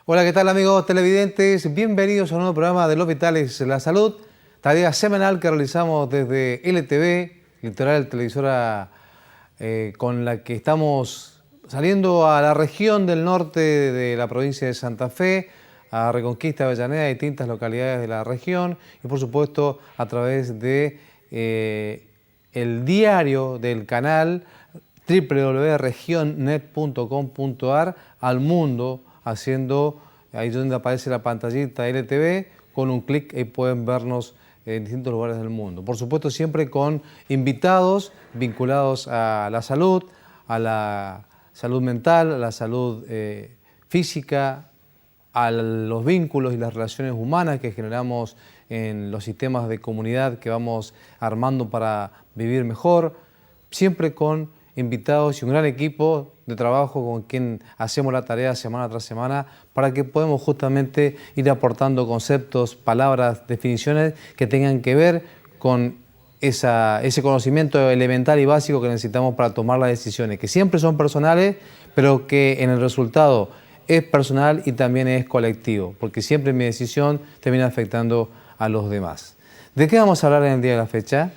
Hola, ¿qué tal amigos televidentes? Bienvenidos a un nuevo programa de Los Vitales de la Salud, tarea semanal que realizamos desde LTV, Litoral Televisora, con la que estamos saliendo a la región del norte de la provincia de Santa Fe, a Reconquista, Avellaneda y distintas localidades de la región, y por supuesto a través de el diario del canal www.regionnet.com.ar al mundo, haciendo ahí donde aparece la pantallita LTV, con un clic ahí pueden vernos en distintos lugares del mundo. Por supuesto siempre con invitados vinculados a la salud mental, a la salud física, a los vínculos y las relaciones humanas que generamos en los sistemas de comunidad que vamos armando para vivir mejor, siempre con invitados y un gran equipo de trabajo con quien hacemos la tarea semana tras semana para que podamos justamente ir aportando conceptos, palabras, definiciones que tengan que ver con ese conocimiento elemental y básico que necesitamos para tomar las decisiones, que siempre son personales, pero que en el resultado es personal y también es colectivo, porque siempre mi decisión termina afectando a los demás. ¿De qué vamos a hablar en el día de la fecha?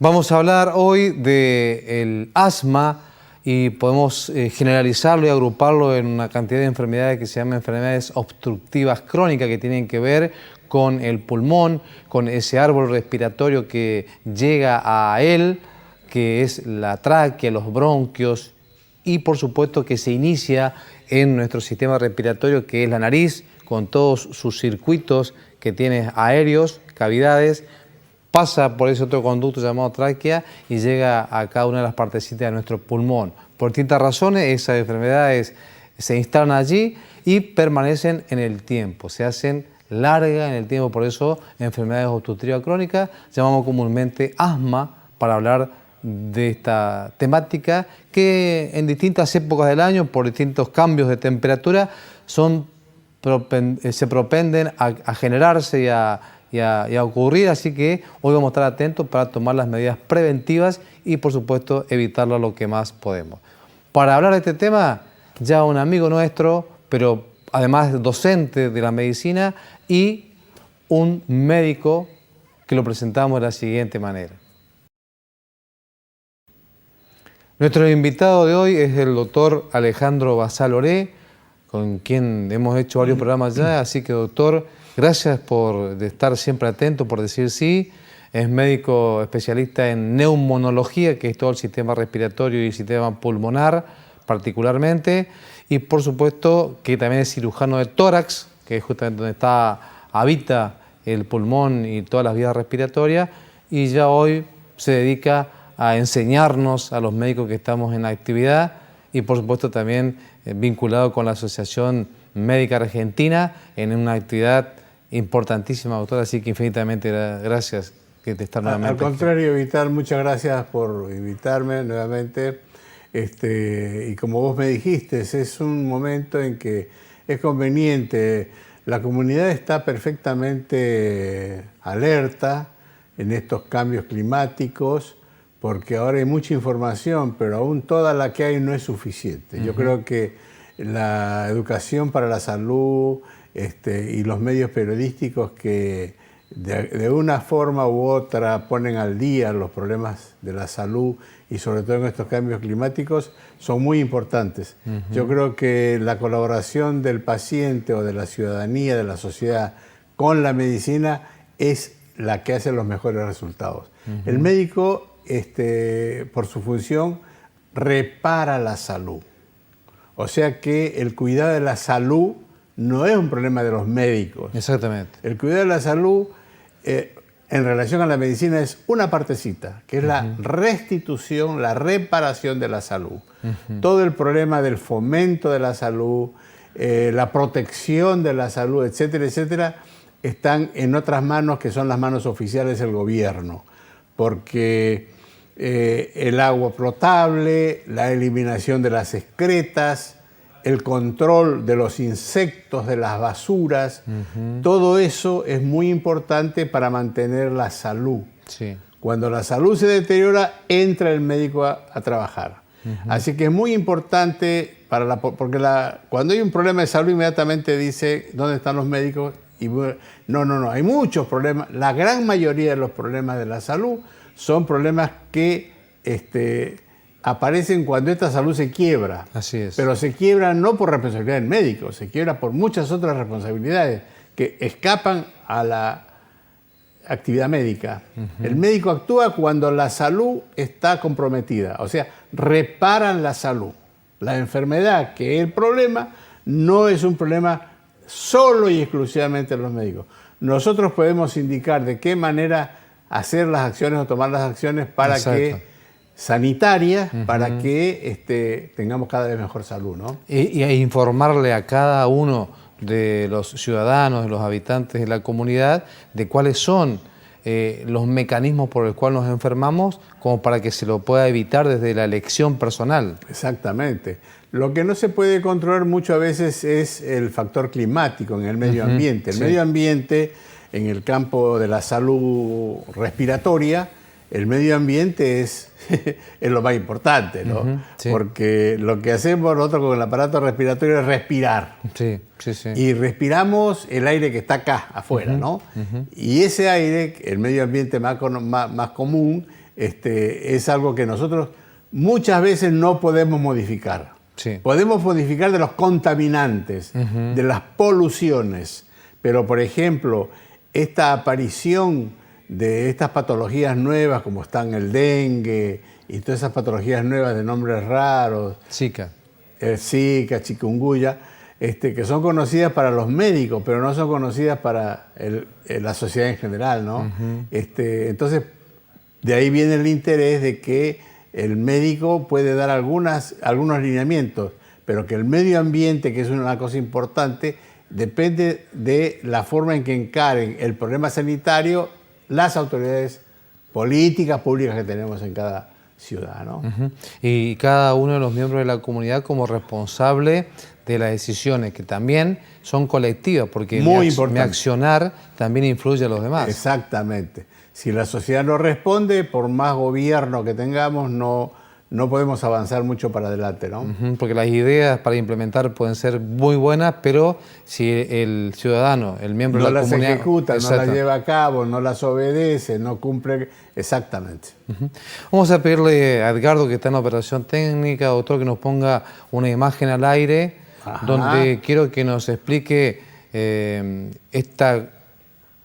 Vamos a hablar hoy del asma y podemos generalizarlo y agruparlo en una cantidad de enfermedades que se llaman enfermedades obstructivas crónicas que tienen que ver con el pulmón, con ese árbol respiratorio que llega a él, que es la tráquea, los bronquios y por supuesto que se inicia en nuestro sistema respiratorio que es la nariz con todos sus circuitos que tiene aéreos, cavidades, pasa por ese otro conducto llamado tráquea y llega a cada una de las partecitas de nuestro pulmón. Por distintas razones esas enfermedades se instalan allí y permanecen en el tiempo, se hacen largas en el tiempo, por eso enfermedades obstructivas crónicas llamamos comúnmente asma para hablar de esta temática que en distintas épocas del año, por distintos cambios de temperatura, se propenden a generarse y a ocurrir, así que hoy vamos a estar atentos para tomar las medidas preventivas y por supuesto evitarlo lo que más podemos. Para hablar de este tema, ya un amigo nuestro, pero además docente de la medicina y un médico que lo presentamos de la siguiente manera. Nuestro invitado de hoy es el doctor Alejandro Basal Oré, con quien hemos hecho varios programas ya, así que doctor, gracias por estar siempre atento, por decir sí. Es médico especialista en neumonología, que es todo el sistema respiratorio y el sistema pulmonar particularmente. Y por supuesto que también es cirujano de tórax, que es justamente donde habita el pulmón y todas las vías respiratorias. Y ya hoy se dedica a enseñarnos a los médicos que estamos en actividad y por supuesto también vinculado con la Asociación Médica Argentina en una actividad importantísima, doctor, así que infinitamente gracias que te estar nuevamente. Al contrario, Vital, muchas gracias por invitarme nuevamente. Y como vos me dijiste, es un momento en que es conveniente. La comunidad está perfectamente alerta en estos cambios climáticos, porque ahora hay mucha información, pero aún toda la que hay no es suficiente. Yo creo que la educación para la salud y los medios periodísticos que de una forma u otra ponen al día los problemas de la salud y sobre todo en estos cambios climáticos son muy importantes. Yo creo que la colaboración del paciente o de la ciudadanía, de la sociedad con la medicina es la que hace los mejores resultados. El médico, por su función, repara la salud. O sea que el cuidado de la salud no es un problema de los médicos. Exactamente. El cuidado de la salud en relación a la medicina es una partecita, que es la restitución, la reparación de la salud. Todo el problema del fomento de la salud, la protección de la salud, etcétera, etcétera, están en otras manos que son las manos oficiales del gobierno. Porque el agua potable, la eliminación de las excretas, el control de los insectos, de las basuras, todo eso es muy importante para mantener la salud. Sí. Cuando la salud se deteriora, entra el médico a trabajar. Así que es muy importante porque cuando hay un problema de salud inmediatamente dice ¿dónde están los médicos? Y no, hay muchos problemas. La gran mayoría de los problemas de la salud son problemas que aparecen cuando esta salud se quiebra. Así es. Pero se quiebra no por responsabilidad del médico, se quiebra por muchas otras responsabilidades que escapan a la actividad médica. El médico actúa cuando la salud está comprometida, o sea, reparan la salud. La enfermedad, que es el problema, no es un problema solo y exclusivamente de los médicos. Nosotros podemos indicar de qué manera hacer las acciones o tomar las acciones para que sanitarias, para que tengamos cada vez mejor salud, ¿no? Y informarle a cada uno de los ciudadanos, de los habitantes de la comunidad, de cuáles son los mecanismos por los cuales nos enfermamos, como para que se lo pueda evitar desde la elección personal. Exactamente. Lo que no se puede controlar mucho a veces es el factor climático en el medio ambiente. El medio ambiente, en el campo de la salud respiratoria, el medio ambiente es lo más importante, ¿no? Porque lo que hacemos nosotros con el aparato respiratorio es respirar. Y respiramos el aire que está acá, afuera, ¿no? Y ese aire, el medio ambiente más común, es algo que nosotros muchas veces no podemos modificar. Podemos modificar de los contaminantes, de las poluciones, pero por ejemplo, esta aparición de estas patologías nuevas como están el dengue y todas esas patologías nuevas de nombres raros, Zika, chikungunya, que son conocidas para los médicos, pero no son conocidas para la sociedad en general, ¿no? Entonces, de ahí viene el interés de que el médico puede dar algunos lineamientos, pero que el medio ambiente, que es una cosa importante, depende de la forma en que encaren el problema sanitario las autoridades políticas públicas que tenemos en cada ciudad, ¿no? Y cada uno de los miembros de la comunidad como responsable de las decisiones, que también son colectivas, porque mi accionar también influye a los demás. Exactamente. Si la sociedad no responde, por más gobierno que tengamos, no podemos avanzar mucho para adelante, ¿no? Porque las ideas para implementar pueden ser muy buenas, pero si el ciudadano, el miembro de la comunidad... No las ejecuta, no las lleva a cabo, no las obedece, no cumple... Exactamente. Vamos a pedirle a Edgardo, que está en operación técnica, doctor, que nos ponga una imagen al aire, donde quiero que nos explique este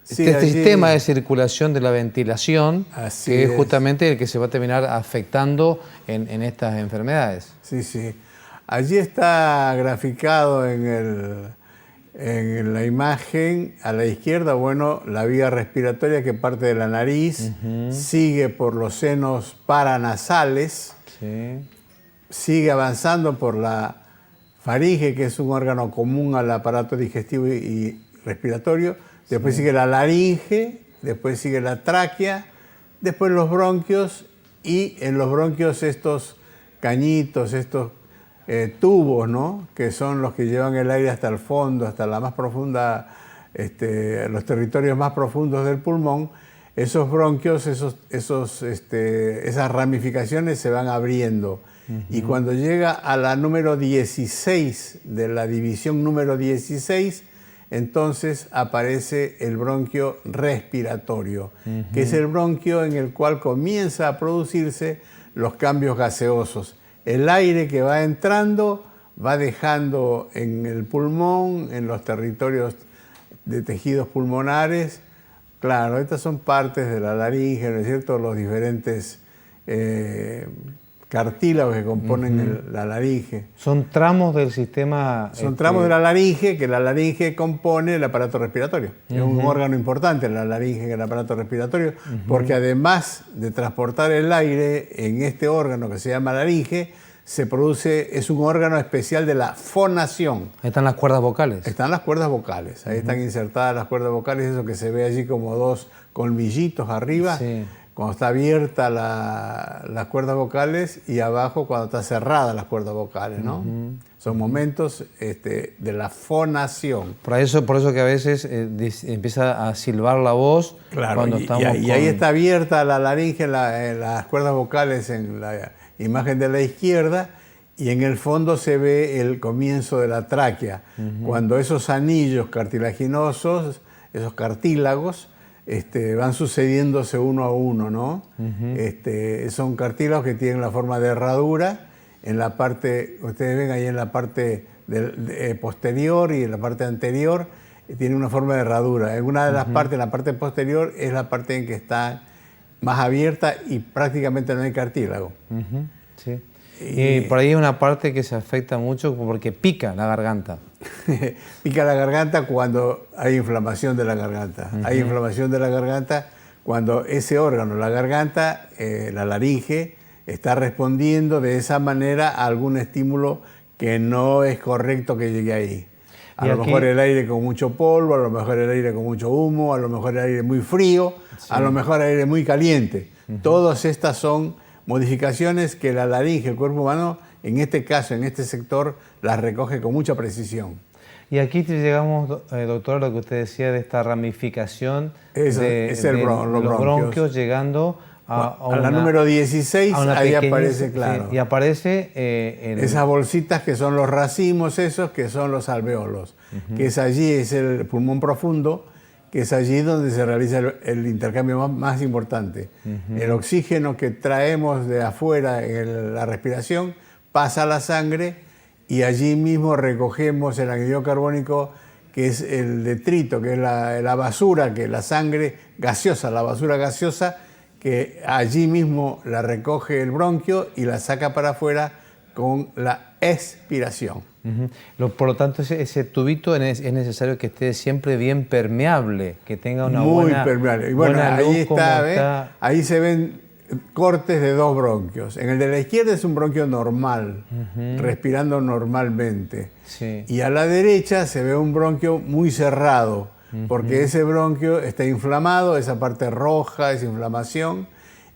sistema de circulación de la ventilación, que es justamente el que se va a terminar afectando en estas enfermedades. Sí. Allí está graficado en la imagen, a la izquierda, la vía respiratoria que parte de la nariz, sigue por los senos paranasales, sigue avanzando por la faringe, que es un órgano común al aparato digestivo y respiratorio. Después sigue la laringe, después sigue la tráquea, después los bronquios, y en los bronquios estos cañitos, estos tubos, ¿no? Que son los que llevan el aire hasta el fondo, hasta la más profunda, los territorios más profundos del pulmón. Esos bronquios, esas ramificaciones se van abriendo. Y cuando llega a la número 16, de la división número 16, entonces aparece el bronquio respiratorio, que es el bronquio en el cual comienza a producirse los cambios gaseosos. El aire que va entrando va dejando en el pulmón, en los territorios de tejidos pulmonares. Claro, estas son partes de la laringe, ¿no es cierto? Los diferentes cartílagos que componen la laringe. Son tramos del sistema... Son tramos de la laringe, que la laringe compone el aparato respiratorio. Es un órgano importante, la laringe, el aparato respiratorio, porque además de transportar el aire en este órgano que se llama laringe, es un órgano especial de la fonación. ¿Están las cuerdas vocales? Están las cuerdas vocales. Ahí están insertadas las cuerdas vocales, eso que se ve allí como dos colmillitos arriba. Cuando está abierta las cuerdas vocales, y abajo cuando está cerrada las cuerdas vocales, ¿no? Son momentos de la fonación. Por eso que a veces empieza a silbar la voz. Claro, y ahí está abierta la laringe, las cuerdas vocales en imagen de la izquierda, y en el fondo se ve el comienzo de la tráquea, cuando esos anillos cartilaginosos, esos cartílagos, van sucediéndose uno a uno, ¿no? Son cartílagos que tienen la forma de herradura en la parte, ustedes ven ahí en la parte posterior y en la parte anterior, tiene una forma de herradura. En una de las partes, la parte posterior, es la parte en que está más abierta y prácticamente no hay cartílago. Sí. Y por ahí hay una parte que se afecta mucho porque pica la garganta. Pica la garganta cuando hay inflamación de la garganta. Hay inflamación de la garganta cuando ese órgano, la garganta, la laringe, está respondiendo de esa manera a algún estímulo que no es correcto que llegue ahí. A lo mejor el aire con mucho polvo, a lo mejor el aire con mucho humo, a lo mejor el aire muy frío, a lo mejor el aire muy caliente. Todas estas son modificaciones que la laringe, el cuerpo humano, en este caso, en este sector, las recoge con mucha precisión. Y aquí llegamos, doctor, a lo que usted decía de esta ramificación de los bronquios llegando a la número 16, ahí aparece, claro. Sí, y aparece... esas bolsitas que son los racimos esos, que son los alveolos, que es allí, es el pulmón profundo, que es allí donde se realiza el intercambio más importante. El oxígeno que traemos de afuera en la respiración pasa a la sangre y allí mismo recogemos el anhídrido carbónico, que es el detrito, que es la basura, que es la sangre gaseosa, la basura gaseosa, que allí mismo la recoge el bronquio y la saca para afuera con la expiración. Por lo tanto, ese tubito es necesario que esté siempre bien permeable, que tenga una muy buena permeable. Y bueno, buena ahí luz, está, ahí se ven cortes de dos bronquios. En el de la izquierda es un bronquio normal, respirando normalmente. Sí. Y a la derecha se ve un bronquio muy cerrado, porque ese bronquio está inflamado, esa parte roja, esa inflamación,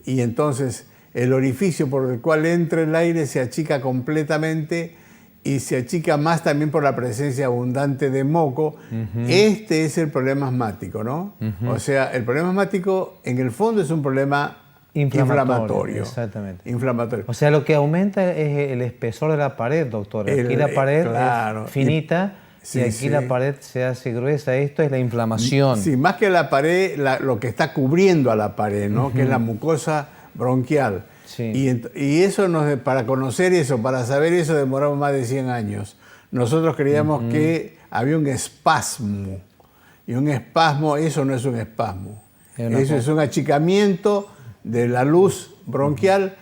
y entonces el orificio por el cual entra el aire se achica completamente y se achica más también por la presencia abundante de moco. Este es el problema asmático, ¿no? O sea, el problema asmático en el fondo es un problema inflamatorio. Exactamente. Inflamatorio. O sea, lo que aumenta es el espesor de la pared, doctor. Aquí la pared es finita y aquí la pared se hace gruesa. Esto es la inflamación. Sí, más que la pared, lo que está cubriendo a la pared, ¿no? Que es la mucosa bronquial. Sí. Y eso para conocer eso, para saber eso, demoramos más de 100 años. Nosotros creíamos que había un espasmo. Y un espasmo, eso no es un espasmo. Eso es un achicamiento de la luz bronquial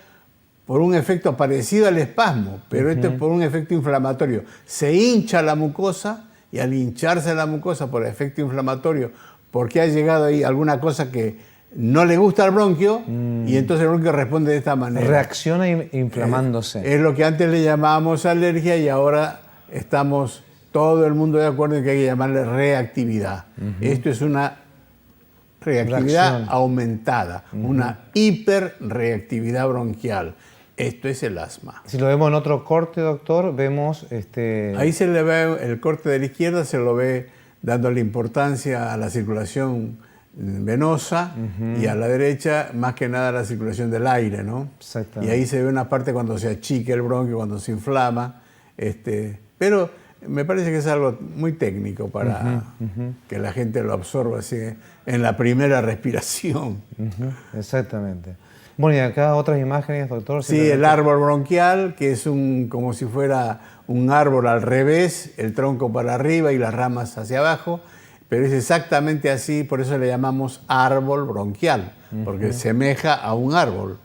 por un efecto parecido al espasmo, pero este es por un efecto inflamatorio. Se hincha la mucosa y al hincharse la mucosa por efecto inflamatorio, porque ha llegado ahí alguna cosa que no le gusta al bronquio y entonces el bronquio responde de esta manera. Reacciona inflamándose. Es lo que antes le llamábamos alergia y ahora estamos todo el mundo de acuerdo en que hay que llamarle reactividad. Esto es una reactividad aumentada, una hiperreactividad bronquial. Esto es el asma. Si lo vemos en otro corte, doctor, vemos... Ahí se le ve, el corte de la izquierda se lo ve dándole importancia a la circulación venosa y a la derecha más que nada a la circulación del aire, ¿no? Exactamente. Y ahí se ve una parte cuando se achica el bronquio, cuando se inflama. Pero me parece que es algo muy técnico para que la gente lo absorba así en la primera respiración. Exactamente. Bueno, y acá otras imágenes, doctor. Sí, el árbol bronquial, que es como si fuera un árbol al revés, el tronco para arriba y las ramas hacia abajo, pero es exactamente así, por eso le llamamos árbol bronquial, porque semeja a un árbol,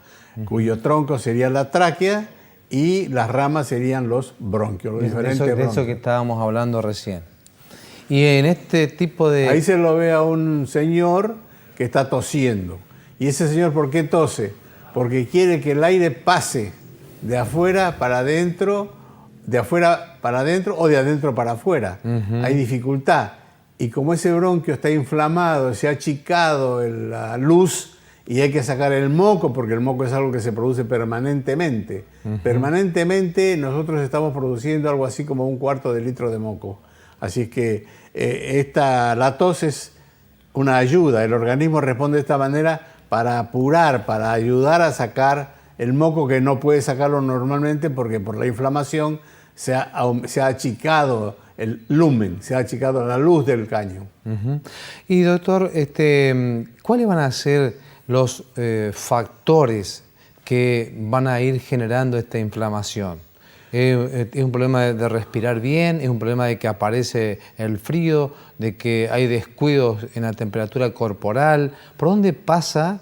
cuyo tronco sería la tráquea y las ramas serían los bronquios, los diferentes bronquios. De eso que estábamos hablando recién. Y en este tipo de... Ahí se lo ve a un señor que está tosiendo. ¿Y ese señor por qué tose? Porque quiere que el aire pase de afuera para adentro, de afuera para adentro o de adentro para afuera. Hay dificultad. Y como ese bronquio está inflamado, se ha achicado la luz y hay que sacar el moco, porque el moco es algo que se produce permanentemente. Permanentemente nosotros estamos produciendo algo así como 1/4 de litro de moco. Así es que la tos es una ayuda. El organismo responde de esta manera para apurar, para ayudar a sacar el moco que no puede sacarlo normalmente porque por la inflamación se ha achicado el lumen, se ha achicado la luz del caño. Y doctor, ¿cuáles van a ser los factores que van a ir generando esta inflamación? ¿Es un problema de respirar bien? ¿Es un problema de que aparece el frío? ¿De que hay descuidos en la temperatura corporal? ¿Por dónde pasa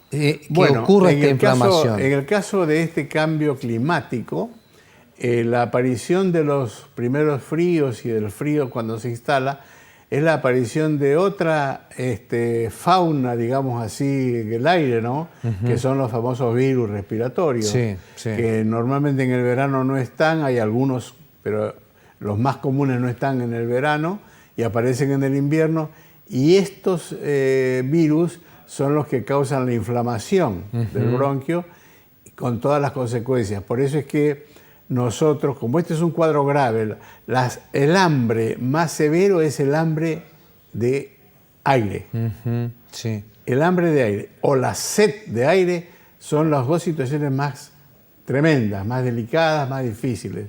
que ocurra esta inflamación? En el caso de este cambio climático, la aparición de los primeros fríos y del frío cuando se instala es la aparición de otra fauna, digamos así, en el aire, ¿no? Que son los famosos virus respiratorios, que normalmente en el verano no están, hay algunos, pero los más comunes no están en el verano y aparecen en el invierno, y estos virus son los que causan la inflamación del bronquio con todas las consecuencias. Por eso es que nosotros, como este es un cuadro grave, el hambre más severo es el hambre de aire. El hambre de aire o la sed de aire son las dos situaciones más tremendas, más delicadas, más difíciles.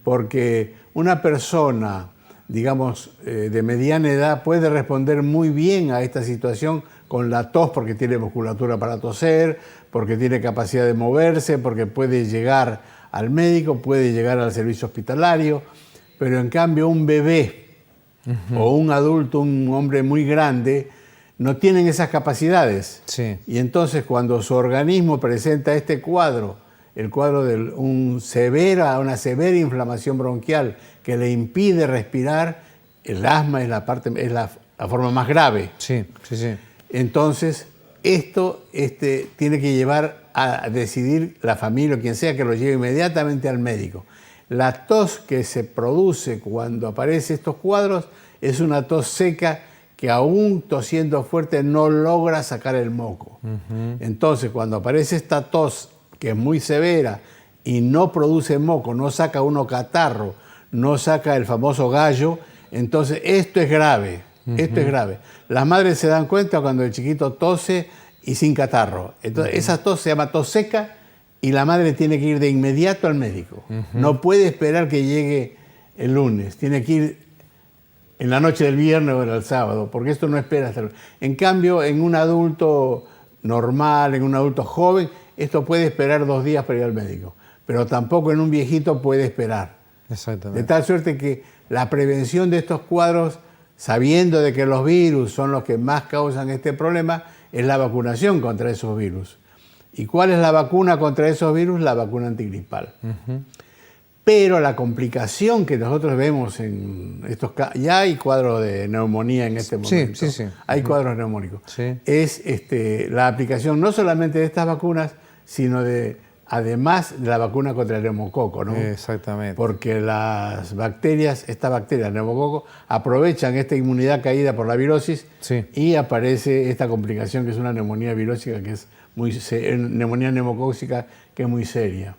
Porque una persona, digamos, de mediana edad puede responder muy bien a esta situación con la tos porque tiene musculatura para toser, porque tiene capacidad de moverse, porque puede llegar al médico, puede llegar al servicio hospitalario, pero en cambio un bebé o un adulto, un hombre muy grande, no tienen esas capacidades. Y entonces cuando su organismo presenta este cuadro, el cuadro de una severa inflamación bronquial que le impide respirar, el asma es la forma más grave. Entonces, esto tiene que llevar a decidir la familia o quien sea que lo lleve inmediatamente al médico. La tos que se produce cuando aparecen estos cuadros es una tos seca que aún tosiendo fuerte no logra sacar el moco. Entonces, cuando aparece esta tos que es muy severa y no produce moco, no saca uno catarro, no saca el famoso gallo, entonces esto es grave. Esto es grave. Las madres se dan cuenta cuando el chiquito tose y sin catarro. Entonces, esa tos se llama tos seca y la madre tiene que ir de inmediato al médico. No puede esperar que llegue el lunes. Tiene que ir en la noche del viernes o el sábado, porque esto no espera hasta el lunes. En cambio, en un adulto normal, en un adulto joven, esto puede esperar 2 días para ir al médico. Pero tampoco en un viejito puede esperar. De tal suerte que la prevención de estos cuadros, sabiendo de que los virus son los que más causan este problema, es la vacunación contra esos virus. ¿Y cuál es la vacuna contra esos virus? La vacuna antigripal. Pero la complicación que nosotros vemos en estos casos, ya hay cuadros de neumonía en este momento, hay cuadros neumónicos, es la aplicación no solamente de estas vacunas, sino además de la vacuna contra el neumococo, ¿no? Exactamente. Porque las bacterias, estas bacterias, el neumococo, aprovechan esta inmunidad caída por la virosis y aparece esta complicación que es una neumonía virósica, que es neumonía neumocócica, que es muy seria.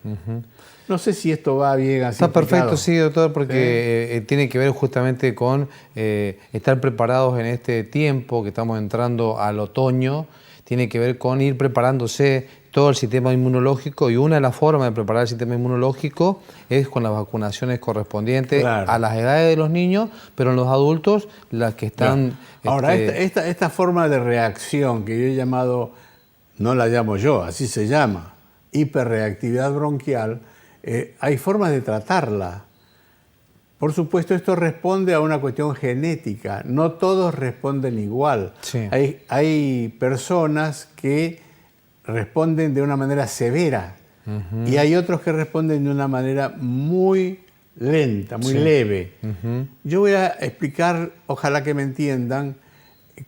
No sé si esto va bien así. Está perfecto, sí, doctor, porque tiene que ver justamente con estar preparados en este tiempo que estamos entrando al otoño. Tiene que ver con ir preparándose todo el sistema inmunológico, y una de las formas de preparar el sistema inmunológico es con las vacunaciones correspondientes a las edades de los niños, pero en los adultos las que están... Ahora, esta forma de reacción que yo he llamado, no la llamo yo, así se llama, hiperreactividad bronquial, hay formas de tratarla. Por supuesto, esto responde a una cuestión genética. No todos responden igual. Hay personas que responden de una manera severa y hay otros que responden de una manera muy lenta, muy leve. Yo voy a explicar, ojalá que me entiendan,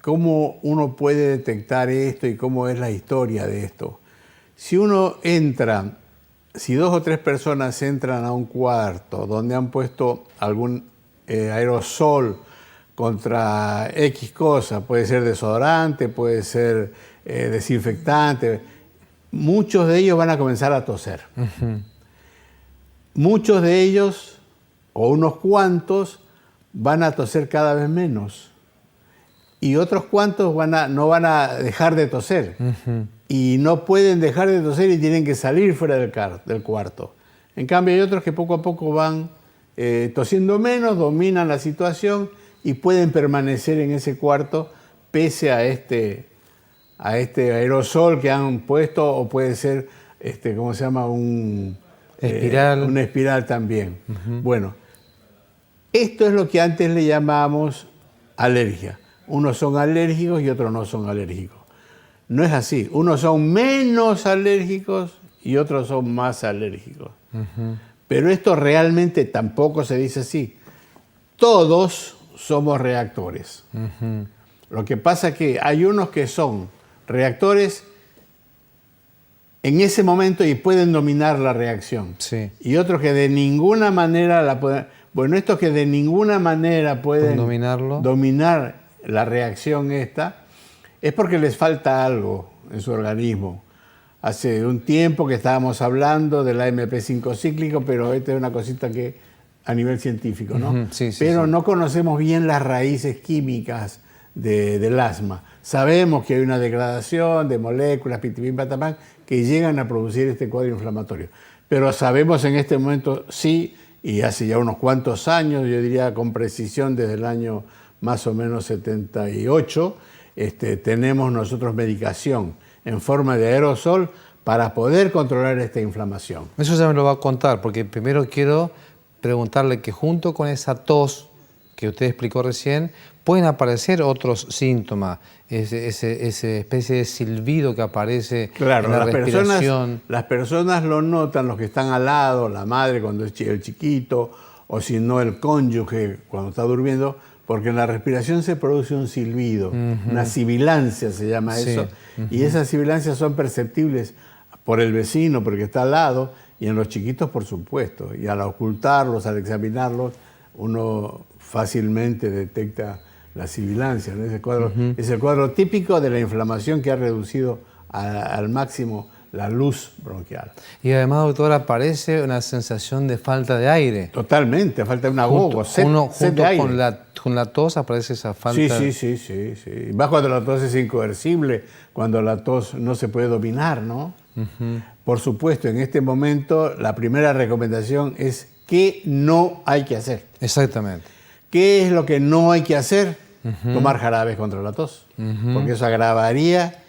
cómo uno puede detectar esto y cómo es la historia de esto. Si 2 o 3 personas entran a un cuarto donde han puesto algún aerosol contra X cosa, puede ser desodorante, puede ser desinfectante, muchos de ellos van a comenzar a toser. Muchos de ellos, o unos cuantos, van a toser cada vez menos. y otros cuantos no van a dejar de toser. Y no pueden dejar de toser y tienen que salir fuera del cuarto. En cambio, hay otros que poco a poco van tosiendo menos, dominan la situación y pueden permanecer en ese cuarto pese a este aerosol que han puesto, o puede ser, ¿cómo se llama? Una espiral también. Bueno, esto es lo que antes le llamábamos alergia. Unos son alérgicos y otros no son alérgicos. No es así. Unos son menos alérgicos y otros son más alérgicos. Pero esto realmente tampoco se dice así. Todos somos reactores. Lo que pasa es que hay unos que son reactores en ese momento y pueden dominar la reacción. Sí. Y otros que de ninguna manera la pueden... Bueno, estos que de ninguna manera pueden dominar la reacción esta, es porque les falta algo en su organismo. Hace un tiempo que estábamos hablando del AMP5 cíclico, pero esta es una cosita que a nivel científico, ¿no? Pero no conocemos bien las raíces químicas del asma. Sabemos que hay una degradación de moléculas, pitipim, patapam, que llegan a producir este cuadro inflamatorio. Pero sabemos en este momento, sí, y hace ya unos cuantos años, yo diría con precisión desde el año más o menos 78, tenemos nosotros medicación en forma de aerosol para poder controlar esta inflamación. Eso ya me lo va a contar, porque primero quiero preguntarle que junto con esa tos que usted explicó recién, pueden aparecer otros síntomas, esa especie de silbido que aparece en la respiración. Las personas lo notan, los que están al lado, la madre cuando es el chiquito, o si no el cónyuge cuando está durmiendo, porque en la respiración se produce un silbido, una sibilancia se llama eso, y esas sibilancias son perceptibles por el vecino, porque está al lado, y en los chiquitos por supuesto, y al ocultarlos, al examinarlos, uno fácilmente detecta la sibilancia, ¿no? Es el cuadro típico de la inflamación que ha reducido al máximo la luz bronquial. Y además, doctor, aparece una sensación de falta de aire. Totalmente, falta de un ahogo, junto con la tos aparece esa falta. Sí. Más cuando la tos es incoercible, cuando la tos no se puede dominar, ¿no? Por supuesto, en este momento la primera recomendación es qué no hay que hacer. Exactamente. ¿Qué es lo que no hay que hacer? Tomar jarabes contra la tos, porque eso agravaría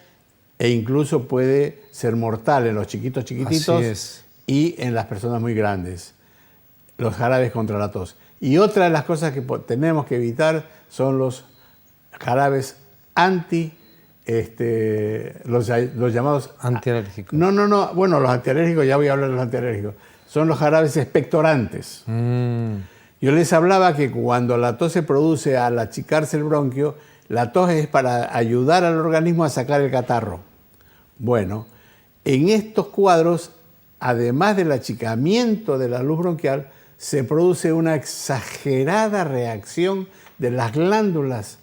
e incluso puede ser mortal en los chiquititos y en las personas muy grandes, los jarabes contra la tos. Y otra de las cosas que tenemos que evitar son los jarabes los llamados... Antialérgicos. No, bueno, los antialérgicos, ya voy a hablar de los antialérgicos, son los jarabes expectorantes. Yo les hablaba que cuando la tos se produce al achicarse el bronquio, la tos es para ayudar al organismo a sacar el catarro. Bueno, en estos cuadros, además del achicamiento de la luz bronquial, se produce una exagerada reacción de las glándulas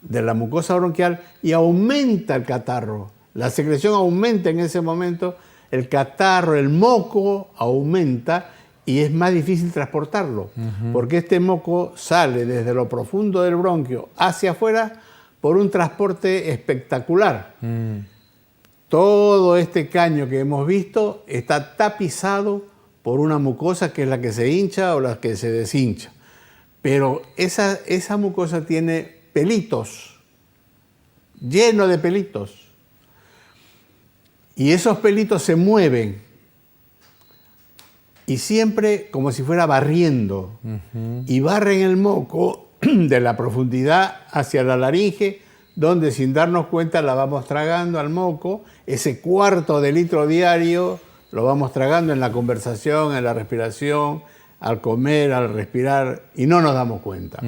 de la mucosa bronquial y aumenta el catarro. La secreción aumenta en ese momento, el catarro, el moco aumenta y es más difícil transportarlo, porque este moco sale desde lo profundo del bronquio hacia afuera por un transporte espectacular. Todo este caño que hemos visto está tapizado por una mucosa que es la que se hincha o la que se deshincha. Pero esa mucosa tiene pelitos, lleno de pelitos. Y esos pelitos se mueven. Y siempre como si fuera barriendo. Y barren el moco de la profundidad hacia la laringe, donde sin darnos cuenta la vamos tragando al moco. Ese cuarto de litro diario lo vamos tragando en la conversación, en la respiración, al comer, al respirar, y no nos damos cuenta.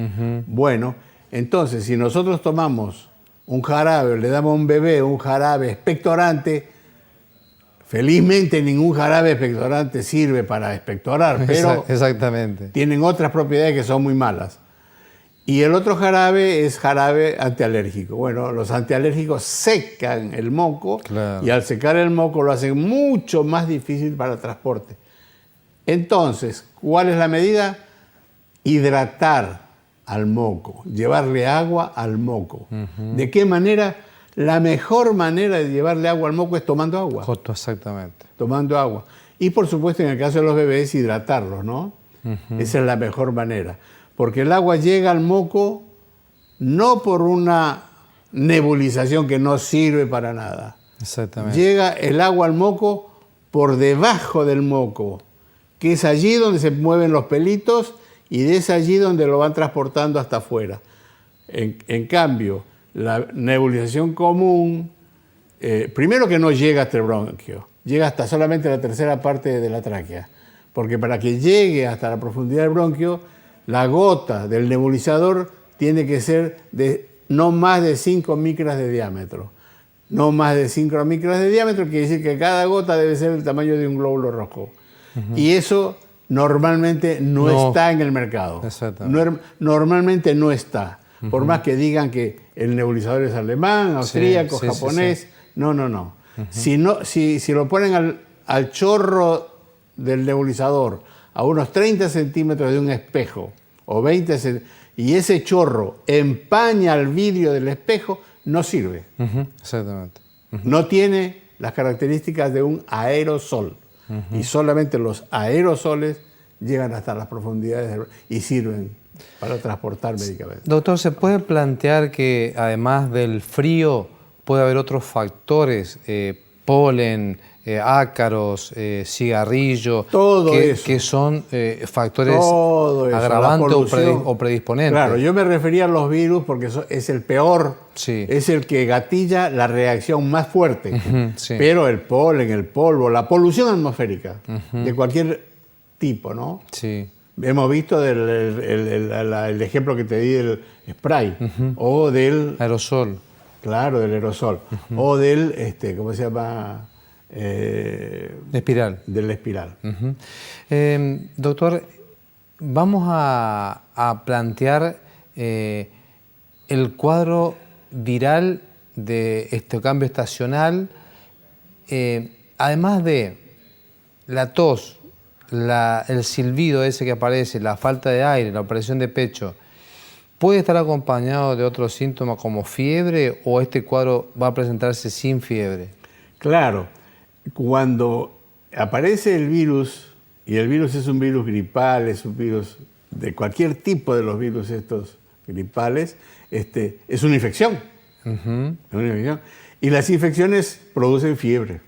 Bueno, entonces si nosotros tomamos un jarabe, le damos a un bebé un jarabe expectorante, felizmente ningún jarabe expectorante sirve para expectorar, pero exactamente, tienen otras propiedades que son muy malas. Y el otro jarabe es jarabe antialérgico. Bueno, los antialérgicos secan el moco, y al secar el moco lo hacen mucho más difícil para el transporte. Entonces, ¿cuál es la medida? Hidratar al moco, llevarle agua al moco. ¿De qué manera? La mejor manera de llevarle agua al moco es tomando agua. Justo, exactamente. Tomando agua. Y por supuesto, en el caso de los bebés, hidratarlos, ¿no? Esa es la mejor manera. Porque el agua llega al moco no por una nebulización que no sirve para nada. Exactamente. Llega el agua al moco por debajo del moco, que es allí donde se mueven los pelitos y es allí donde lo van transportando hasta afuera. En cambio, la nebulización común, primero que no llega hasta el bronquio, llega hasta solamente la tercera parte de la tráquea, porque para que llegue hasta la profundidad del bronquio, la gota del nebulizador tiene que ser de no más de 5 micras de diámetro. No más de 5 micras de diámetro quiere decir que cada gota debe ser el tamaño de un glóbulo rojo. Y eso normalmente no está en el mercado. Normalmente no está. Por más que digan que el nebulizador es alemán, austríaco, japonés. Sí. No. Si lo ponen al chorro del nebulizador a unos 30 centímetros de un espejo o 20 centímetros, y ese chorro empaña el vidrio del espejo, no sirve. Exactamente. No tiene las características de un aerosol. Y solamente los aerosoles llegan hasta las profundidades y sirven para transportar medicamentos. Doctor, ¿se puede plantear que además del frío puede haber otros factores, polen, ácaros, cigarrillo, que son factores agravantes o predisponentes? Claro, yo me refería a los virus porque es el peor, es el que gatilla la reacción más fuerte. Pero el polen, el polvo, la polución atmosférica de cualquier tipo, ¿no? Sí. Hemos visto el ejemplo que te di del spray o del aerosol. Claro, del aerosol. O del, ¿cómo se llama? Espiral. Del espiral. Doctor, vamos a plantear el cuadro viral de este cambio estacional, además de la tos, el silbido ese que aparece, la falta de aire, la opresión de pecho. ¿Puede estar acompañado de otros síntomas como fiebre o este cuadro va a presentarse sin fiebre? Claro, cuando aparece el virus, y el virus es un virus gripal, es un virus de cualquier tipo de los virus estos gripales, es una infección. Es una infección. Y las infecciones producen fiebre,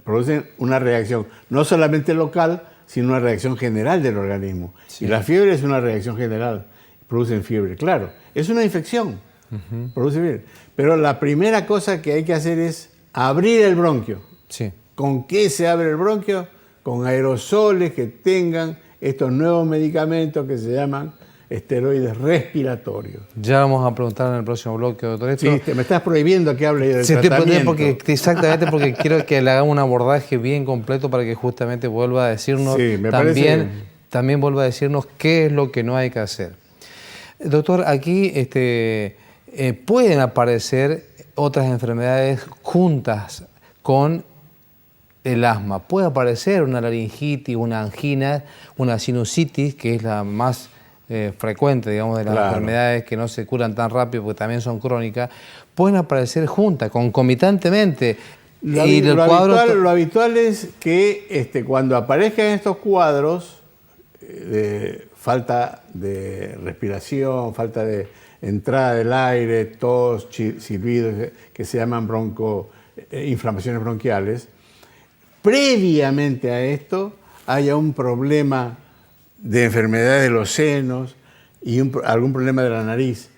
producen una reacción, no solamente local, sino una reacción general del organismo. Y la fiebre es una reacción general. Producen fiebre, claro. Es una infección, produce fiebre. Pero la primera cosa que hay que hacer es abrir el bronquio. Sí. ¿Con qué se abre el bronquio? Con aerosoles que tengan estos nuevos medicamentos que se llaman esteroides respiratorios. Ya vamos a preguntar en el próximo bloque, doctor. Sí, me estás prohibiendo que hable del tratamiento. Exactamente, porque quiero que le hagamos un abordaje bien completo para que justamente vuelva a decirnos también vuelva a decirnos qué es lo que no hay que hacer. Doctor, aquí pueden aparecer otras enfermedades juntas con el asma. Puede aparecer una laringitis, una angina, una sinusitis, que es la más frecuente, digamos, de las enfermedades que no se curan tan rápido porque también son crónicas. Pueden aparecer juntas, concomitantemente. Lo habitual es que cuando aparezcan estos cuadros de falta de respiración, falta de entrada del aire, tos, silbidos, que se llaman inflamaciones bronquiales, previamente a esto haya un problema de enfermedad de los senos y algún problema de la nariz.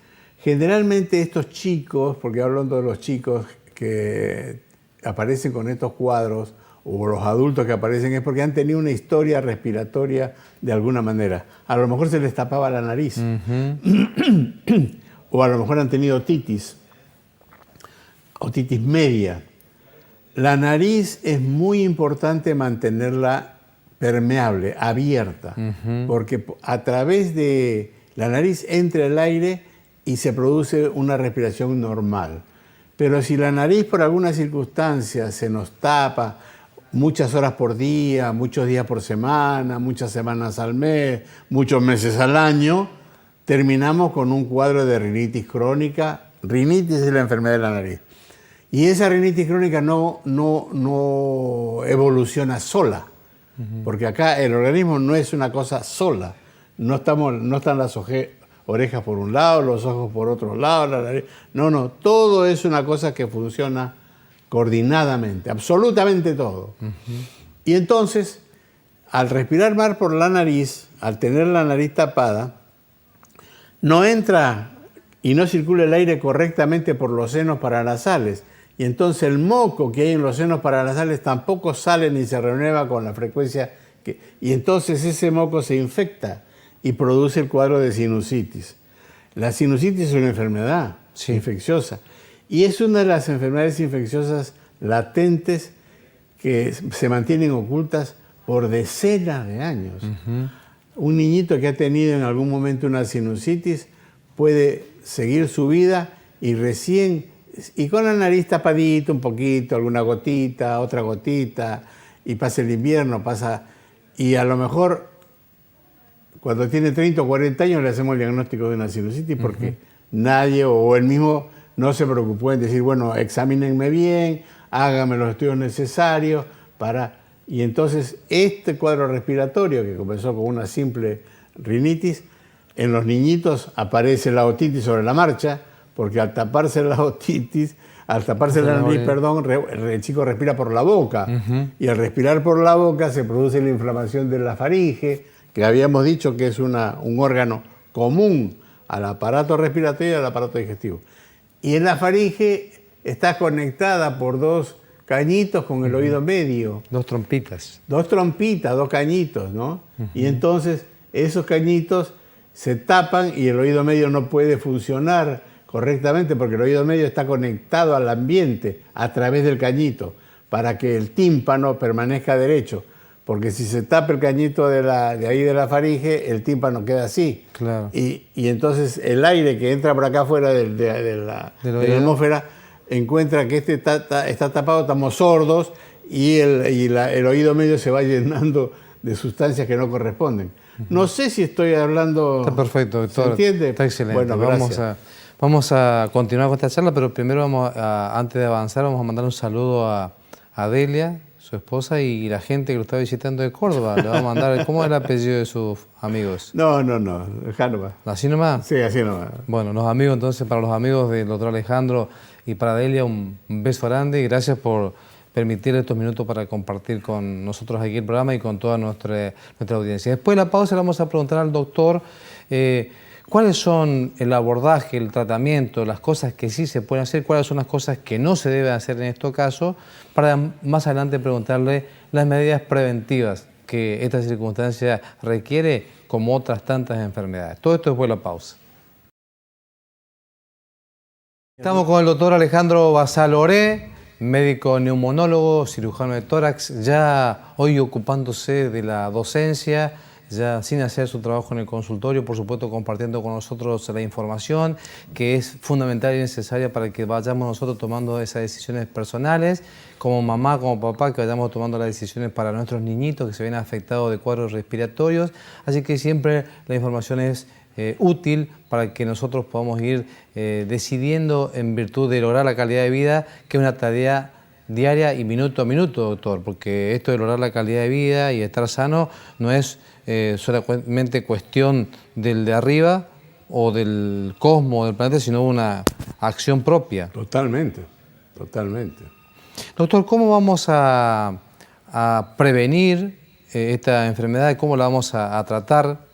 Generalmente estos chicos, porque hablando de los chicos que aparecen con estos cuadros, o los adultos que aparecen, es porque han tenido una historia respiratoria de alguna manera. A lo mejor se les tapaba la nariz. O a lo mejor han tenido otitis media. La nariz es muy importante mantenerla permeable, abierta, porque a través de la nariz entra el aire y se produce una respiración normal. Pero si la nariz por alguna circunstancia se nos tapa muchas horas por día, muchos días por semana, muchas semanas al mes, muchos meses al año, terminamos con un cuadro de rinitis crónica. Rinitis es la enfermedad de la nariz. Y esa rinitis crónica no evoluciona sola, porque acá el organismo no es una cosa sola. No están las orejas por un lado, los ojos por otro lado, la nariz. No, todo es una cosa que funciona coordinadamente, absolutamente todo. Y entonces, al respirar mal por la nariz, al tener la nariz tapada, no entra y no circula el aire correctamente por los senos paranasales. Y entonces el moco que hay en los senos paranasales tampoco sale ni se renueva con la frecuencia y entonces ese moco se infecta y produce el cuadro de sinusitis. La sinusitis es una enfermedad infecciosa y es una de las enfermedades infecciosas latentes que se mantienen ocultas por decenas de años. Un niñito que ha tenido en algún momento una sinusitis puede seguir su vida y con la nariz tapadita un poquito, alguna gotita, otra gotita, y pasa el invierno, y a lo mejor cuando tiene 30 o 40 años le hacemos el diagnóstico de una sinusitis porque nadie o él mismo no se preocupó en decir, bueno, examínenme bien, háganme los estudios necesarios Y entonces este cuadro respiratorio que comenzó con una simple rinitis, en los niñitos aparece la otitis sobre la marcha, porque al taparse la nariz, el chico respira por la boca. Y al respirar por la boca se produce la inflamación de la faringe, que habíamos dicho que es un órgano común al aparato respiratorio y al aparato digestivo. Y en la faringe está conectada por dos cañitos con el oído medio. Dos trompitas. Dos cañitos, ¿no? Y entonces esos cañitos se tapan y el oído medio no puede funcionar correctamente porque el oído medio está conectado al ambiente a través del cañito para que el tímpano permanezca derecho. Porque si se tapa el cañito de ahí de la faringe, el tímpano queda así. Claro. Y entonces el aire que entra por acá afuera de la atmósfera encuentra que está tapado, estamos sordos y el oído medio se va llenando de sustancias que no corresponden. No sé si estoy hablando... Está perfecto, doctor. ¿Se entiende? Está excelente. Bueno, gracias. Vamos a continuar con esta charla, pero primero antes de avanzar vamos a mandar un saludo a Delia, su esposa, y la gente que lo está visitando de Córdoba. Le vamos a mandar, ¿cómo es el apellido de sus amigos? No, acá nomás. ¿Así nomás? Sí, así nomás. Bueno, los amigos, entonces, para los amigos del doctor Alejandro y para Delia, un beso grande y gracias por permitir estos minutos para compartir con nosotros aquí el programa y con toda nuestra audiencia. Después de la pausa le vamos a preguntar al doctor cuáles son el abordaje, el tratamiento, las cosas que sí se pueden hacer, cuáles son las cosas que no se deben hacer en estos casos, para más adelante preguntarle las medidas preventivas que esta circunstancia requiere, como otras tantas enfermedades. Todo esto después de la pausa. Estamos con el doctor Alejandro Basaloré, médico neumonólogo, cirujano de tórax, ya hoy ocupándose de la docencia, ya sin hacer su trabajo en el consultorio, por supuesto compartiendo con nosotros la información que es fundamental y necesaria para que vayamos nosotros tomando esas decisiones personales, como mamá, como papá, que vayamos tomando las decisiones para nuestros niñitos que se ven afectados de cuadros respiratorios. Así que siempre la información es útil para que nosotros podamos ir decidiendo en virtud de lograr la calidad de vida, que es una tarea diaria y minuto a minuto, doctor, porque esto de lograr la calidad de vida y estar sano no es solamente cuestión del de arriba o del cosmos, del planeta, sino una acción propia. Totalmente. Doctor, ¿cómo vamos a prevenir esta enfermedad? ¿Cómo la vamos a tratar?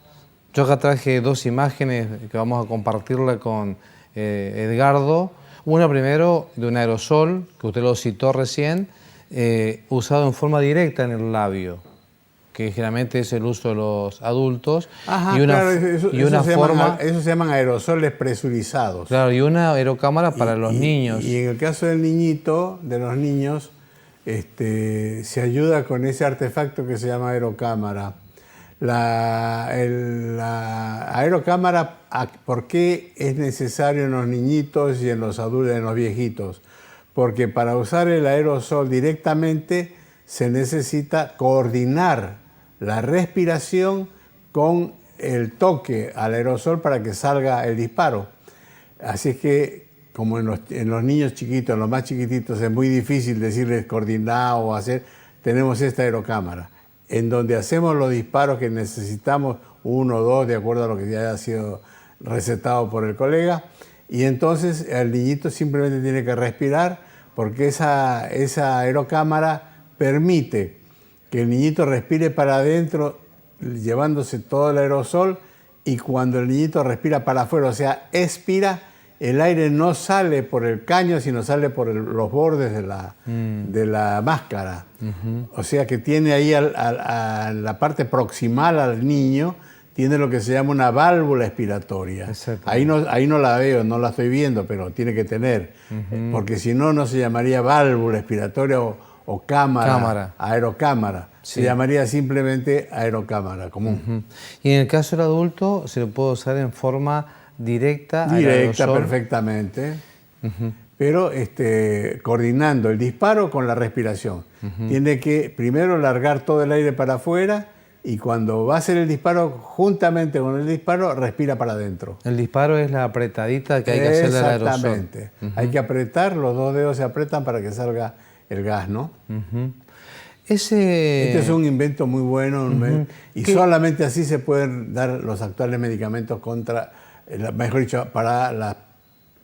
Yo acá traje dos imágenes que vamos a compartirla con Edgardo. Una primero de un aerosol, que usted lo citó recién, usado en forma directa en el labio, que generalmente es el uso de los adultos. Ajá, eso se llaman aerosoles presurizados. Claro, y una aerocámara para los niños. Y en el caso de los niños, se ayuda con ese artefacto que se llama aerocámara. La aerocámara, ¿por qué es necesario en los niñitos y en los adultos, en los viejitos? Porque para usar el aerosol directamente se necesita coordinar la respiración con el toque al aerosol para que salga el disparo. Así es que, como en los niños chiquitos, en los más chiquititos, es muy difícil decirles coordinar o hacer, tenemos esta aerocámara, en donde hacemos los disparos que necesitamos, 1 o 2, de acuerdo a lo que ya haya sido recetado por el colega, y entonces el niñito simplemente tiene que respirar, porque esa aerocámara permite que el niñito respire para adentro, llevándose todo el aerosol, y cuando el niñito respira para afuera, o sea, expira, el aire no sale por el caño, sino sale por los bordes de la máscara. O sea que tiene ahí a la parte proximal al niño, tiene lo que se llama una válvula expiratoria. Ahí no la veo, no la estoy viendo, pero tiene que tener, porque si no, no se llamaría válvula expiratoria o cámara, aerocámara. Sí. Se llamaría simplemente aerocámara común. Y en el caso del adulto, se lo puede usar en forma directa perfectamente, pero coordinando el disparo con la respiración. Tiene que primero largar todo el aire para afuera, y cuando va a hacer el disparo, juntamente con el disparo, respira para adentro. El disparo es la apretadita que hay que hacerle al aerosol. Exactamente. Hay que apretar, los 2 dedos se apretan para que salga el gas, ¿no? Este es un invento muy bueno, y solamente así se pueden dar los actuales medicamentos mejor dicho, para las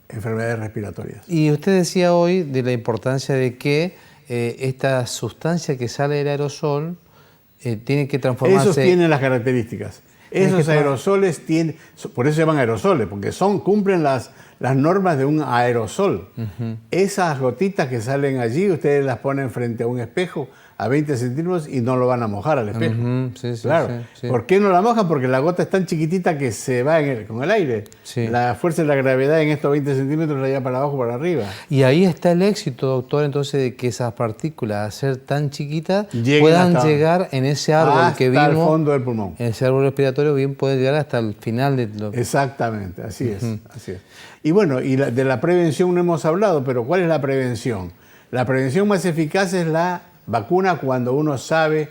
enfermedades respiratorias. Y usted decía hoy de la importancia de que esta sustancia que sale del aerosol tiene que transformarse... Esos tienen las características. Esos aerosoles tienen... Por eso se llaman aerosoles, porque cumplen las normas de un aerosol. Esas gotitas que salen allí, ustedes las ponen frente a un espejo a 20 centímetros y no lo van a mojar al espejo. Claro. Sí. ¿Por qué no la mojan? Porque la gota es tan chiquitita que se va con el aire. Sí. La fuerza de la gravedad en estos 20 centímetros la lleva para abajo, para arriba. Y ahí está el éxito, doctor, entonces, de que esas partículas, al ser tan chiquitas, puedan llegar en ese árbol que vimos. Hasta el fondo del pulmón. En ese árbol respiratorio, bien puede llegar hasta el final de lo... Exactamente, así es. Y bueno, de la prevención no hemos hablado, pero ¿cuál es la prevención? La prevención más eficaz es la vacuna, cuando uno sabe,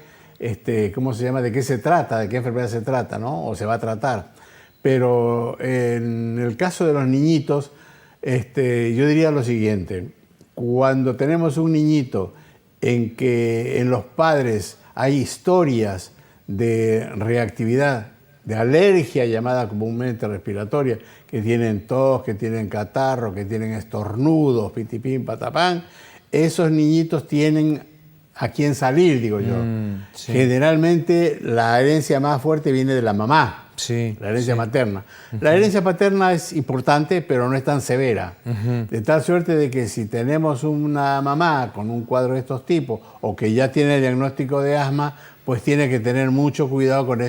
¿cómo se llama?, de qué se trata, de qué enfermedad se trata, ¿no? O se va a tratar. Pero en el caso de los niñitos, yo diría lo siguiente: cuando tenemos un niñito en que en los padres hay historias de reactividad, de alergia llamada comúnmente respiratoria, que tienen tos, que tienen catarro, que tienen estornudos, pitipín, patapán, esos niñitos tienen a quién salir, digo yo. Sí. Generalmente la herencia más fuerte viene de la mamá, la herencia materna. La herencia paterna es importante, pero no es tan severa. De tal suerte de que si tenemos una mamá con un cuadro de estos tipos, o que ya tiene el diagnóstico de asma, pues tiene que tener mucho cuidado con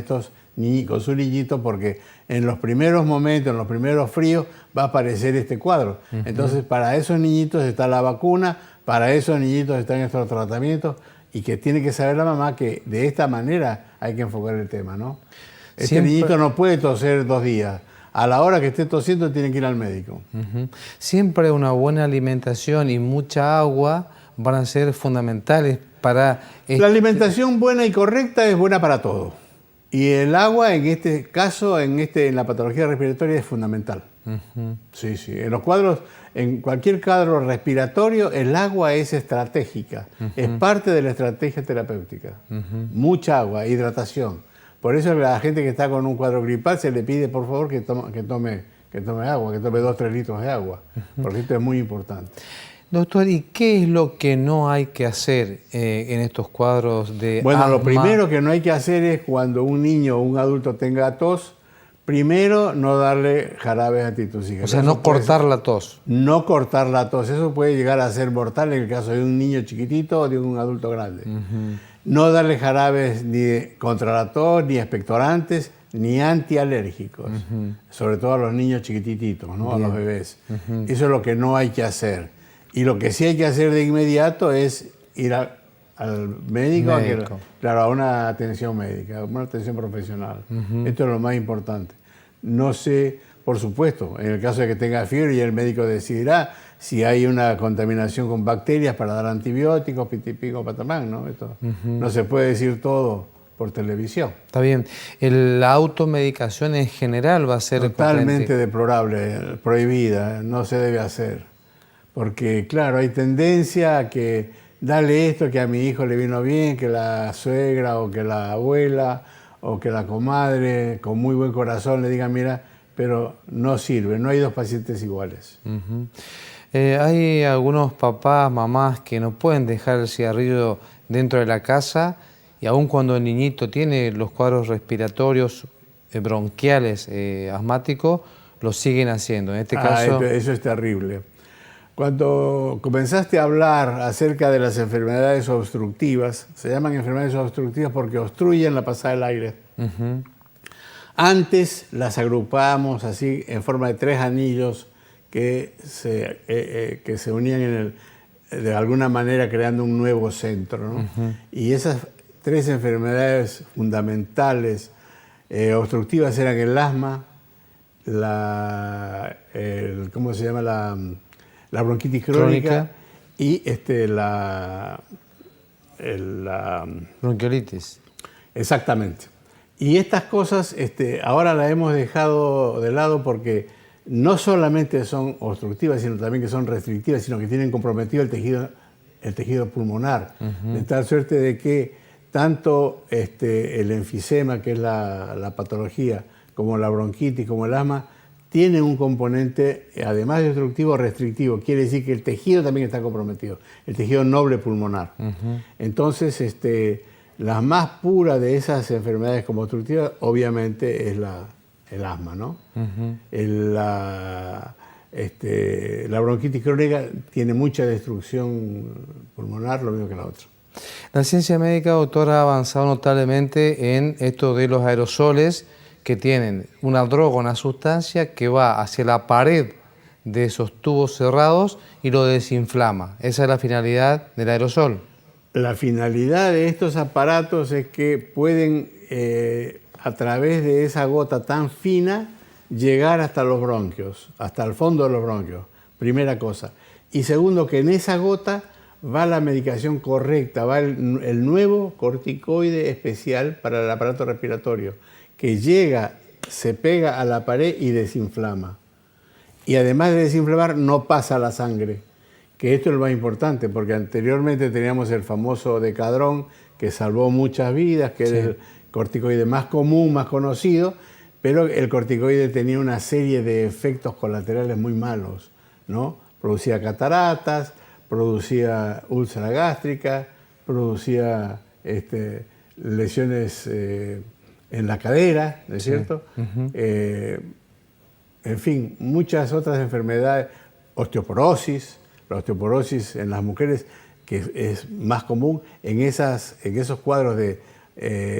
con su niñito, porque en los primeros momentos, en los primeros fríos, va a aparecer este cuadro. Entonces, para esos niñitos está la vacuna, para esos niñitos están estos tratamientos, y que tiene que saber la mamá que de esta manera hay que enfocar el tema, ¿no? Niñito no puede toser 2 días. A la hora que esté tosiendo tiene que ir al médico. Siempre una buena alimentación y mucha agua van a ser fundamentales para... La alimentación buena y correcta es buena para todo. Y el agua, en este caso, en la patología respiratoria, es fundamental. Sí. En cualquier cuadro respiratorio, el agua es estratégica. Es parte de la estrategia terapéutica. Mucha agua, hidratación. Por eso a la gente que está con un cuadro gripal se le pide, por favor, que tome agua, que tome 2 o 3 litros de agua, porque esto es muy importante. Doctor, ¿y qué es lo que no hay que hacer en estos cuadros de asma? Lo primero que no hay que hacer es, cuando un niño o un adulto tenga tos, primero no darle jarabes antitusígenos. O sea, no cortar la tos. No cortar la tos. Eso puede llegar a ser mortal en el caso de un niño chiquitito o de un adulto grande. No darle jarabes ni contra la tos, ni expectorantes, ni antialérgicos. Sobre todo a los niños chiquititos, ¿no? A los bebés. Eso es lo que no hay que hacer. Y lo que sí hay que hacer de inmediato es ir al médico. A una atención médica, una atención profesional. Esto es lo más importante. No sé, por supuesto, en el caso de que tenga fiebre, y el médico decidirá si hay una contaminación con bacterias para dar antibióticos, pitipico, patamán, ¿no? Esto no se puede decir todo, por televisión. Está bien. La automedicación en general va a ser totalmente deplorable, prohibida, no se debe hacer. Porque, claro, hay tendencia a que dale esto que a mi hijo le vino bien, que la suegra o que la abuela o que la comadre con muy buen corazón le diga, mira, pero no sirve, no hay dos pacientes iguales. Hay algunos papás, mamás que no pueden dejar el cigarrillo dentro de la casa y aun cuando el niñito tiene los cuadros respiratorios bronquiales asmáticos, lo siguen haciendo. En este caso... Eso es terrible. Cuando comenzaste a hablar acerca de las enfermedades obstructivas, se llaman enfermedades obstructivas porque obstruyen la pasada del aire. Antes las agrupábamos así en forma de 3 anillos que se unían de alguna manera creando un nuevo centro, ¿no? Y esas 3 enfermedades fundamentales obstructivas eran el asma, ¿cómo se llama? La bronquitis crónica y la bronquiolitis. Exactamente. Y estas cosas ahora las hemos dejado de lado porque no solamente son obstructivas, sino también que son restrictivas, sino que tienen comprometido el tejido pulmonar. De tal suerte de que tanto el enfisema, que es la patología, como la bronquitis, como el asma, tienen un componente, además de obstructivo, restrictivo. Quiere decir que el tejido también está comprometido, el tejido noble pulmonar. Entonces, la más pura de esas enfermedades como obstructivas, obviamente, es el asma, ¿no? La bronquitis crónica tiene mucha destrucción pulmonar, lo mismo que la otra. La ciencia médica, doctor, ha avanzado notablemente en esto de los aerosoles que tienen una droga, una sustancia que va hacia la pared de esos tubos cerrados y lo desinflama. Esa es la finalidad del aerosol. La finalidad de estos aparatos es que pueden, a través de esa gota tan fina, llegar hasta los bronquios, hasta el fondo de los bronquios, primera cosa. Y segundo, que en esa gota va la medicación correcta, va el nuevo corticoide especial para el aparato respiratorio, que llega, se pega a la pared y desinflama. Y además de desinflamar, no pasa la sangre, que esto es lo más importante, porque anteriormente teníamos el famoso Decadron, que salvó muchas vidas, que es el corticoide más común, más conocido, pero el corticoide tenía una serie de efectos colaterales muy malos, ¿no? Producía cataratas, producía úlcera gástrica, producía lesiones en la cadera, ¿no es cierto? En fin, muchas otras enfermedades, osteoporosis, la osteoporosis en las mujeres, que es más común en esos cuadros de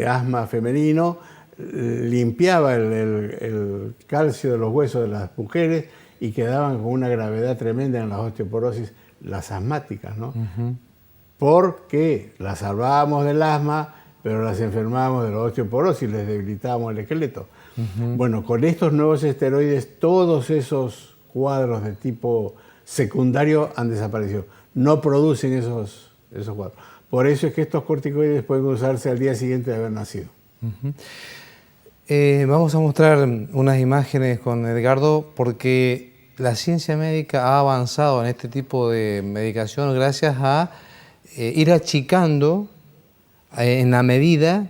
asma femenino, limpiaba el calcio de los huesos de las mujeres y quedaban con una gravedad tremenda en las osteoporosis, las asmáticas, ¿no? Porque las salvábamos del asma, pero las enfermábamos de la osteoporosis, les debilitábamos el esqueleto. Bueno, con estos nuevos esteroides, todos esos cuadros de tipo secundario han desaparecido. No producen esos cuadros. Por eso es que estos corticoides pueden usarse al día siguiente de haber nacido. Vamos a mostrar unas imágenes con Edgardo, porque la ciencia médica ha avanzado en este tipo de medicación gracias a ir achicando en la medida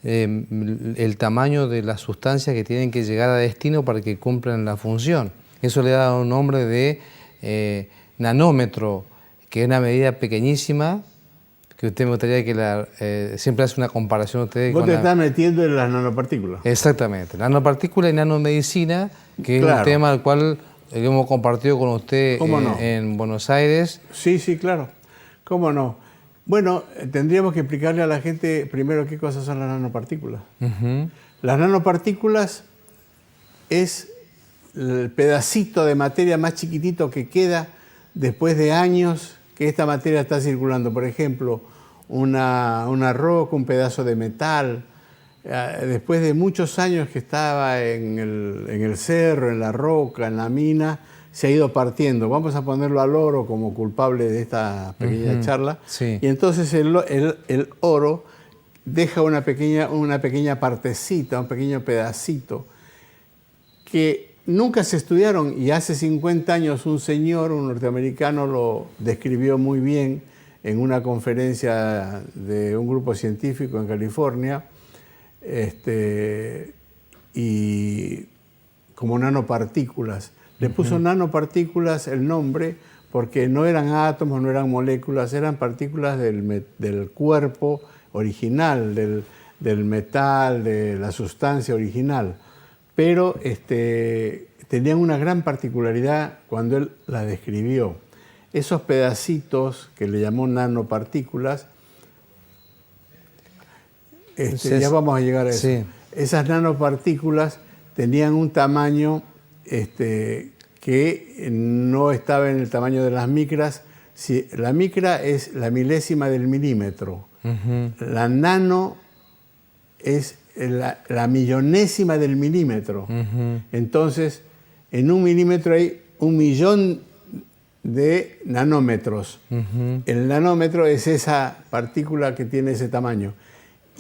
el tamaño de las sustancias que tienen que llegar a destino para que cumplan la función. Eso le da un nombre de nanómetro, que es una medida pequeñísima, que usted me gustaría que siempre hace una comparación usted Vos con te estás metiendo en las nanopartículas. Exactamente, nanopartículas y nanomedicina, que es un tema al cual hemos compartido con usted en Buenos Aires. Sí, sí, claro. ¿Cómo no? Bueno, tendríamos que explicarle a la gente primero qué cosas son las nanopartículas. Las nanopartículas es el pedacito de materia más chiquitito que queda después de años que esta materia está circulando. Por ejemplo, una roca, un pedazo de metal. Después de muchos años que estaba en el cerro, en la roca, en la mina, se ha ido partiendo. Vamos a ponerlo al oro como culpable de esta pequeña charla. Sí. Y entonces el oro deja una pequeña partecita, un pequeño pedacito, que nunca se estudiaron, y hace 50 años un señor, un norteamericano, lo describió muy bien en una conferencia de un grupo científico en California, y como nanopartículas. Le puso nanopartículas el nombre porque no eran átomos, no eran moléculas, eran partículas del cuerpo original, del metal, de la sustancia original. Pero tenían una gran particularidad cuando él la describió. Esos pedacitos que le llamó nanopartículas, ya vamos a llegar a eso. Sí. Esas nanopartículas tenían un tamaño que no estaba en el tamaño de las micras. Si, la micra es la milésima del milímetro. La nano es la millonésima del milímetro. Entonces, en un milímetro hay 1.000.000 de nanómetros. El nanómetro es esa partícula que tiene ese tamaño.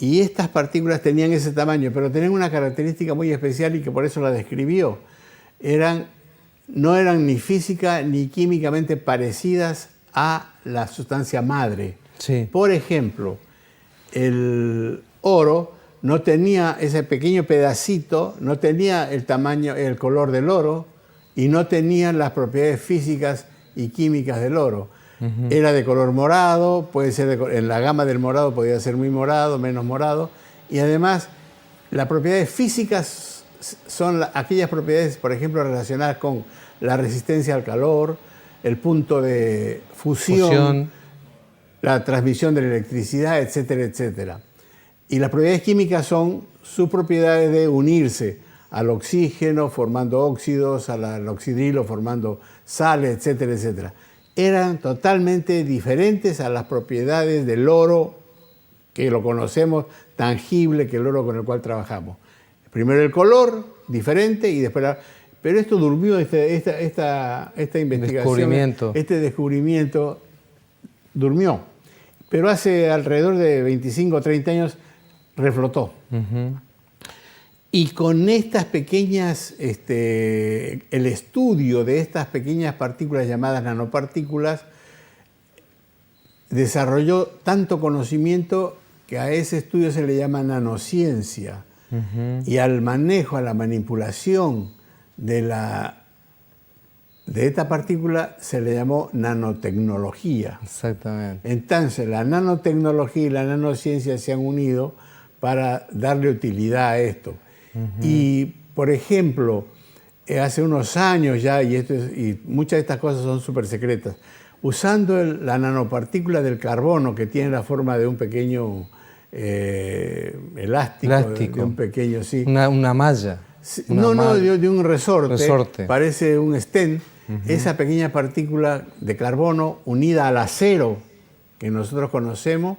Y estas partículas tenían ese tamaño, pero tenían una característica muy especial y que por eso la describió. No eran ni física ni químicamente parecidas a la sustancia madre. Sí. Por ejemplo, el oro no tenía ese pequeño pedacito, no tenía el tamaño, el color del oro, y no tenía las propiedades físicas y químicas del oro. Era de color morado, puede ser en la gama del morado podía ser muy morado, menos morado, y además las propiedades físicas son aquellas propiedades, por ejemplo, relacionadas con la resistencia al calor, el punto de fusión, la transmisión de la electricidad, etcétera, etcétera. Y las propiedades químicas son sus propiedades de unirse al oxígeno formando óxidos, al oxidrilo formando sales, etcétera, etcétera. Eran totalmente diferentes a las propiedades del oro, que lo conocemos, tangible, que el oro con el cual trabajamos. Primero el color, diferente, y después pero esto durmió, esta investigación, este descubrimiento durmió. Pero hace alrededor de 25 o 30 años reflotó. Y con estas pequeñas, el estudio de estas pequeñas partículas llamadas nanopartículas, desarrolló tanto conocimiento que a ese estudio se le llama nanociencia. Y al manejo, a la manipulación de esta partícula se le llamó nanotecnología. Exactamente. Entonces, la nanotecnología y la nanociencia se han unido para darle utilidad a esto. Y, por ejemplo, hace unos años ya, y muchas de estas cosas son súper secretas, usando la nanopartícula del carbono, que tiene la forma de un pequeño elástico. De un pequeño, sí. Una malla. De un resorte. Parece un stent. Esa pequeña partícula de carbono unida al acero que nosotros conocemos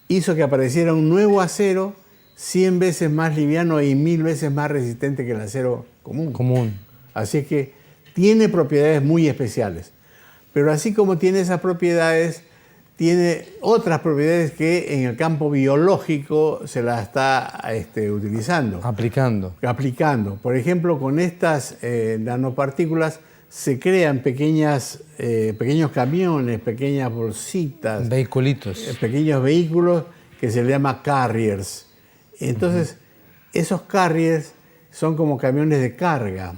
hizo que apareciera un nuevo acero 100 veces más liviano y 1000 veces más resistente que el acero común. Así que tiene propiedades muy especiales. Pero así como tiene esas propiedades, tiene otras propiedades que en el campo biológico se las está utilizando. Aplicando. Por ejemplo, con estas nanopartículas se crean pequeños camiones, pequeñas bolsitas. Vehiculitos. Pequeños vehículos que se le llama carriers. Entonces, esos carriers son como camiones de carga.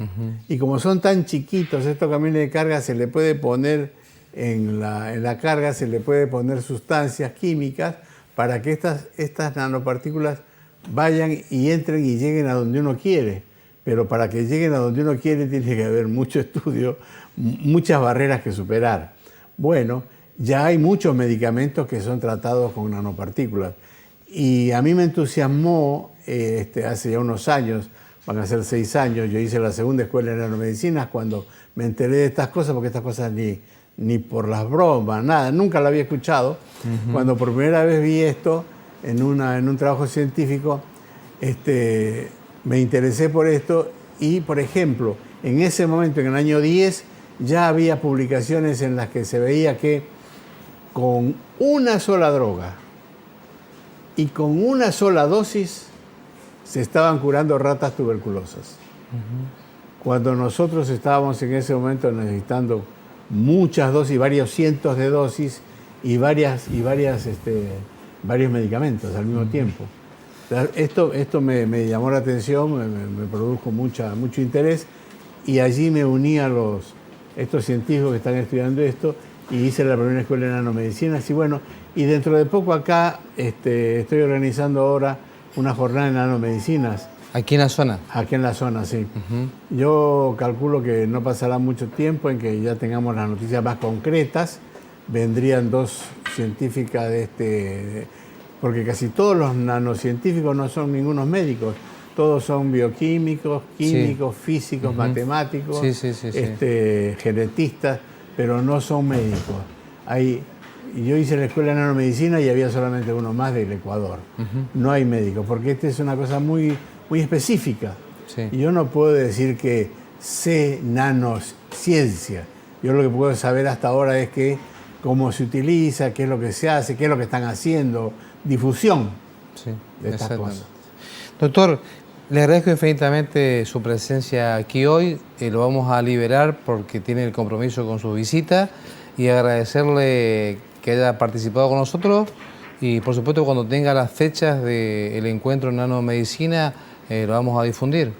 Y como son tan chiquitos, estos camiones de carga se le puede poner en la carga, se le puede poner sustancias químicas para que estas nanopartículas vayan y entren y lleguen a donde uno quiere. Pero para que lleguen a donde uno quiere tiene que haber mucho estudio, muchas barreras que superar. Bueno, ya hay muchos medicamentos que son tratados con nanopartículas. Y a mí me entusiasmó, hace ya unos años, van a ser 6 años, yo hice la segunda escuela de nanomedicinas cuando me enteré de estas cosas, porque estas cosas ni por las bromas, nada, nunca la había escuchado. Cuando por primera vez vi esto en un trabajo científico, me interesé por esto y, por ejemplo, en ese momento, en el año 10, ya había publicaciones en las que se veía que con una sola droga, y con una sola dosis se estaban curando ratas tuberculosas. Cuando nosotros estábamos en ese momento necesitando muchas dosis, varios cientos de dosis y varios medicamentos al mismo tiempo. Esto me llamó la atención, me produjo mucho interés, y allí me uní a estos científicos que están estudiando esto, y hice la primera escuela de nanomedicina. Y dentro de poco acá estoy organizando ahora una jornada de nanomedicinas. ¿Aquí en la zona? Aquí en la zona, sí. Yo calculo que no pasará mucho tiempo en que ya tengamos las noticias más concretas. Vendrían 2 científicas porque casi todos los nanocientíficos no son ningunos médicos. Todos son bioquímicos, químicos, físicos, matemáticos, genetistas, pero no son médicos. Yo hice la escuela de nanomedicina y había solamente uno más del Ecuador. No hay médicos, porque esta es una cosa muy específica. Sí. Y yo no puedo decir que sé nanociencia. Yo lo que puedo saber hasta ahora es cómo se utiliza, qué es lo que se hace, qué es lo que están haciendo, difusión de estas cosas. Doctor, le agradezco infinitamente su presencia aquí hoy. Lo vamos a liberar porque tiene el compromiso con su visita, y agradecerle que haya participado con nosotros, y por supuesto cuando tenga las fechas del encuentro en nanomedicina lo vamos a difundir.